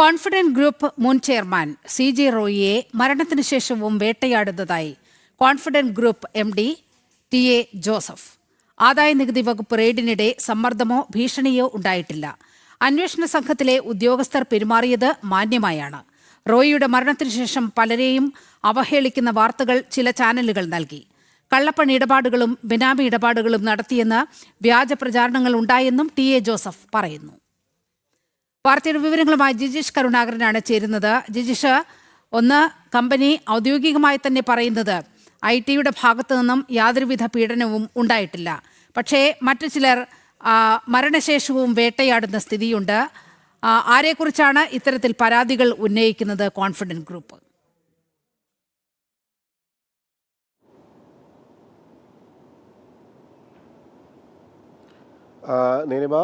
Confident group മുൻ chairman CJ റോയിയെ മരണത്തിന് ശേഷവും വേട്ടയാടുന്നതായി confident group MD TA Joseph. ആദായനികുതി വകുപ്പ് റെയ്ഡിനിടെ സമ്മർദ്ദമോ ഭീഷണിയോ ഉണ്ടായിട്ടില്ല. അന്വേഷണ സംഘത്തിലെ ഉദ്യോഗസ്ഥർ പെരുമാറിയത് മാന്യമായാണ്. റോയിയുടെ മരണത്തിനു ശേഷം പലരെയും അവഹേളിക്കുന്ന വാർത്തകൾ ചില ചാനലുകൾ നൽകി. കള്ളപ്പണ ഇടപാടുകളും ബിനാമി ഇടപാടുകളും നടത്തിയെന്ന് വ്യാജ പ്രചാരണങ്ങൾ ഉണ്ടായെന്നും TA ജോസഫ് പറയുന്നു. വാർത്തയുടെ വിവരങ്ങളുമായി ജിജീഷ് കരുണാകരനാണ് ചേരുന്നത്. ജിജീഷ്, ഒന്ന്, കമ്പനി ഔദ്യോഗികമായി തന്നെ പറയുന്നത് IT-യുടെ ഭാഗത്തു നിന്നും യാതൊരുവിധ പീഡനവും ഉണ്ടായിട്ടില്ല. പക്ഷേ മറ്റു ചിലർ മരണശേഷവും വേട്ടയാടുന്ന സ്ഥിതിയുണ്ട്. ആരെക്കുറിച്ചാണ് ഇത്തരത്തിൽ പരാതികൾ ഉന്നയിക്കുന്നത് കോൺഫിഡന്റ് ഗ്രൂപ്പ്? നീലിമ,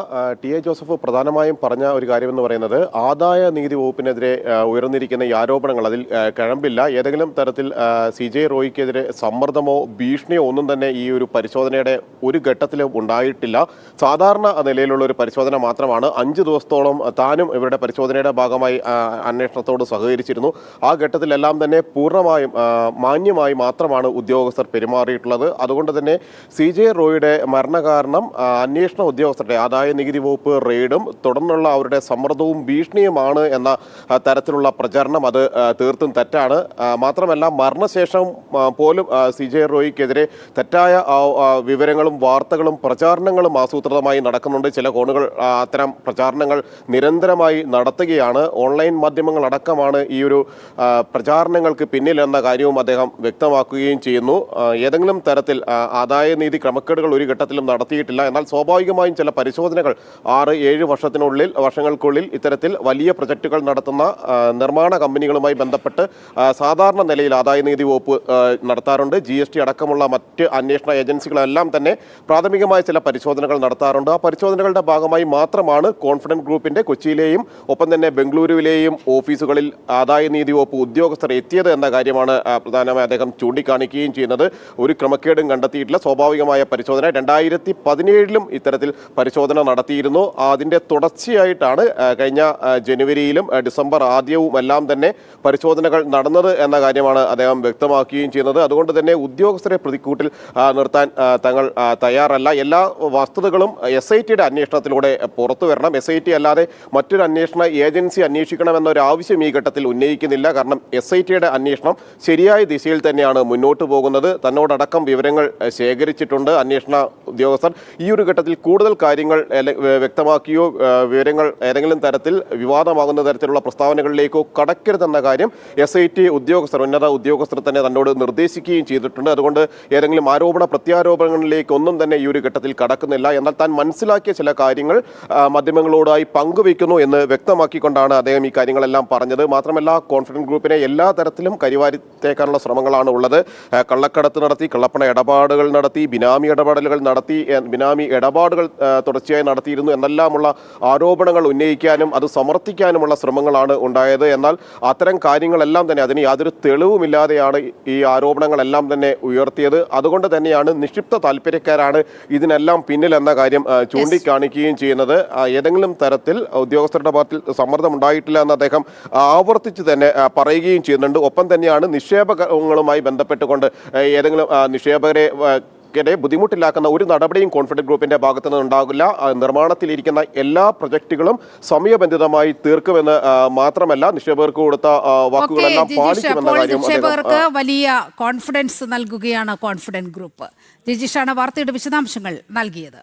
TA ജോസഫ് പ്രധാനമായും പറഞ്ഞ ഒരു കാര്യമെന്ന് പറയുന്നത് ആദായ നികുതി വകുപ്പിനെതിരെ ഉയർന്നിരിക്കുന്ന ഈ ആരോപണങ്ങൾ അതിൽ കഴമ്പില്ല. ഏതെങ്കിലും തരത്തിൽ CJ റോയിക്കെതിരെ സമ്മർദ്ദമോ ഭീഷണിയോ ഒന്നും തന്നെ ഈ ഒരു പരിശോധനയുടെ ഒരു ഘട്ടത്തിലും ഉണ്ടായിട്ടില്ല. സാധാരണ നിലയിലുള്ള ഒരു പരിശോധന മാത്രമാണ്. 5 ദിവസത്തോളം താനും ഇവരുടെ പരിശോധനയുടെ ഭാഗമായി അന്വേഷണത്തോട് സഹകരിച്ചിരുന്നു. ആ ഘട്ടത്തിലെല്ലാം തന്നെ പൂർണ്ണമായും മാന്യമായി മാത്രമാണ് ഉദ്യോഗസ്ഥർ പെരുമാറിയിട്ടുള്ളത്. അതുകൊണ്ട് തന്നെ CJ റോയിയുടെ മരണകാരണം അന്വേഷണ ഉദ്യോഗസ്ഥരുടെ ആദായ നികുതി വകുപ്പ് റെയ്ഡും തുടർന്നുള്ള അവരുടെ സമ്മർദ്ദവും ഭീഷണിയുമാണ് എന്ന തരത്തിലുള്ള പ്രചരണം അത് തീർത്തും തെറ്റാണ്. മാത്രമല്ല, മരണശേഷം പോലും CJ റോയിക്കെതിരെ തെറ്റായ വിവരങ്ങളും വാർത്തകളും പ്രചാരണങ്ങളും ആസൂത്രിതമായി നടക്കുന്നുണ്ട്. ചില കോണുകൾ അത്തരം പ്രചാരണങ്ങൾ നിരന്തരമായി നടത്തുകയാണ്. ഓൺലൈൻ മാധ്യമങ്ങളടക്കമാണ് ഈ ഒരു പ്രചാരണങ്ങൾക്ക് പിന്നിലെന്ന കാര്യവും അദ്ദേഹം വ്യക്തമാക്കുകയും ചെയ്യുന്നു. ഏതെങ്കിലും തരത്തിൽ ആദായ നീതി ക്രമക്കേടുകൾ ഒരു ഘട്ടത്തിലും നടത്തിയിട്ടില്ല. എന്നാൽ സ്വാഭാവികമായും ചില പരിശോധനകൾ 6-7 വർഷങ്ങൾക്കുള്ളിൽ ഇത്തരത്തിൽ വലിയ പ്രൊജക്ടുകൾ നടത്തുന്ന നിർമ്മാണ കമ്പനികളുമായി ബന്ധപ്പെട്ട് സാധാരണ നിലയിൽ ആദായ നികുതി വകുപ്പ് നടത്താറുണ്ട്. GST അടക്കമുള്ള മറ്റ് അന്വേഷണ ഏജൻസികളെല്ലാം തന്നെ പ്രാഥമികമായ ചില പരിശോധനകൾ നടത്താറുണ്ട്. ആ പരിശോധനകളുടെ ഭാഗമായി മാത്രമാണ് കോൺഫിഡന്റ് ഗ്രൂപ്പിന്റെ കൊച്ചിയിലെയും ഒപ്പം തന്നെ ബംഗളൂരുവിലെയും ഓഫീസുകളിൽ ആദായ നീതി വകുപ്പ് ഉദ്യോഗസ്ഥർ എത്തിയത് എന്ന കാര്യമാണ് പ്രധാനമായി അദ്ദേഹം ചൂണ്ടിക്കാണിക്കുകയും ചെയ്യുന്നത്. ഒരു ക്രമക്കേടും കണ്ടെത്തിയിട്ടില്ല. സ്വാഭാവികമായ പരിശോധന 2017 ഇത്തരത്തിൽ പരിശോധന നടത്തിയിരുന്നു. അതിന്റെ തുടർച്ചയായിട്ടാണ് കഴിഞ്ഞ ജനുവരിയിലും ഡിസംബർ ആദ്യവും എല്ലാം തന്നെ പരിശോധനകൾ നടന്നത് എന്ന കാര്യമാണ് അദ്ദേഹം വ്യക്തമാക്കുകയും ചെയ്യുന്നത്. അതുകൊണ്ട് തന്നെ ഉദ്യോഗസ്ഥരെ പ്രതിക്കൂട്ടിൽ നിർത്താൻ തങ്ങൾ തയ്യാറല്ല. എല്ലാ വസ്തുതകളും SITയുടെ അന്വേഷണത്തിലൂടെ പുറത്തു വരണം. SIT അല്ലാതെ മറ്റൊരു അന്വേഷണ ഏജൻസി അന്വേഷിക്കണമെന്നൊരു ആവശ്യം ഈ ഘട്ടത്തിൽ ഉന്നയിക്കുന്നില്ല. കാരണം SITയുടെ അന്വേഷണം ശരിയായ ദിശയിൽ തന്നെയാണ് മുന്നോട്ട് പോകുന്നത്. തന്നോടക്കം വിവരങ്ങൾ ശേഖരിച്ചിട്ടുണ്ട് അന്വേഷണ ഉദ്യോഗസ്ഥർ. ഈ ഒരു ഘട്ടത്തിൽ കൂടുതൽ കാര്യങ്ങൾ വ്യക്തമാക്കിയോ വിവരങ്ങൾ ഏതെങ്കിലും തരത്തിൽ വിവാദമാകുന്ന തരത്തിലുള്ള പ്രസ്താവനകളിലേക്കോ കടക്കരുതെന്ന കാര്യം SIT ഉദ്യോഗസ്ഥർ, ഉന്നത ഉദ്യോഗസ്ഥർ തന്നെ തന്നോട് നിർദ്ദേശിക്കുകയും ചെയ്തിട്ടുണ്ട്. അതുകൊണ്ട് ഏതെങ്കിലും ആരോപണ പ്രത്യാരോപണങ്ങളിലേക്കൊന്നും തന്നെ ഈ ഒരു ഘട്ടത്തിൽ കടക്കുന്നില്ല. എന്നാൽ താൻ മനസ്സിലാക്കിയ ചില കാര്യങ്ങൾ മാധ്യമങ്ങളോടായി പങ്കുവയ്ക്കുന്നു എന്ന് വ്യക്തമാക്കിക്കൊണ്ടാണ് അദ്ദേഹം ഈ കാര്യങ്ങളെല്ലാം പറഞ്ഞത്. മാത്രമല്ല, കോൺഫിഡന്റ് ഗ്രൂപ്പിനെ എല്ലാ തരത്തിലും കരിവാരിത്തേക്കാനുള്ള ശ്രമങ്ങളാണ് ഉള്ളത്. കള്ളക്കടത്ത് നടത്തി, കള്ളപ്പണ ഇടപാടുകൾ നടത്തി, ബിനാമി ഇടപാടുകൾ തുടർച്ചയായി നടത്തിയിരുന്നു എന്നെല്ലാമുള്ള ആരോപണങ്ങൾ ഉന്നയിക്കാനും അത് സമർത്ഥിക്കാനുമുള്ള ശ്രമങ്ങളാണ് ഉണ്ടായത്. എന്നാൽ അത്തരം കാര്യങ്ങളെല്ലാം തന്നെ അതിന് യാതൊരു തെളിവുമില്ലാതെയാണ് ഈ ആരോപണങ്ങളെല്ലാം തന്നെ ഉയർത്തിയത്. അതുകൊണ്ട് തന്നെയാണ് നിക്ഷിപ്ത താല്പര്യക്കാരാണ് ഇതിനെല്ലാം പിന്നിൽ എന്ന കാര്യം ചൂണ്ടിക്കാണിക്കുകയും ചെയ്യുന്നത്. ഏതെങ്കിലും തരത്തിൽ ഉദ്യോഗസ്ഥരുടെ ഭാഗത്തിൽ സമ്മർദ്ദം ഉണ്ടായിട്ടില്ല എന്ന് അദ്ദേഹം ആവർത്തിച്ച് തന്നെ പറയുകയും ചെയ്യുന്നുണ്ട്. ഒപ്പം തന്നെയാണ് നിക്ഷേപങ്ങളുമായി ബന്ധപ്പെട്ടുകൊണ്ട് ഏതെങ്കിലും നിക്ഷേപകരെ ബുദ്ധിമുട്ടിലാക്കുന്ന ഒരു നടപടിയും കോൺഫിഡന്റ് ഗ്രൂപ്പിന്റെ ഭാഗത്തു നിന്ന് ഉണ്ടാകില്ല. നിർമ്മാണത്തിലിരിക്കുന്ന എല്ലാ പ്രൊജക്ടുകളും സമയബന്ധിതമായി തീർക്കുമെന്ന് മാത്രമല്ല, നിക്ഷേപകർക്ക് കൊടുത്ത വാക്കുകളെല്ലാം പാലിക്കുമെന്ന കാര്യം നിക്ഷേപകർക്ക് വലിയ കോൺഫിഡൻസ് നൽകുകയാണ് കോൺഫിഡന്റ് ഗ്രൂപ്പ്. ജിജീഷാണ് വാർത്തയുടെ വിശദാംശങ്ങൾ നൽകിയത്.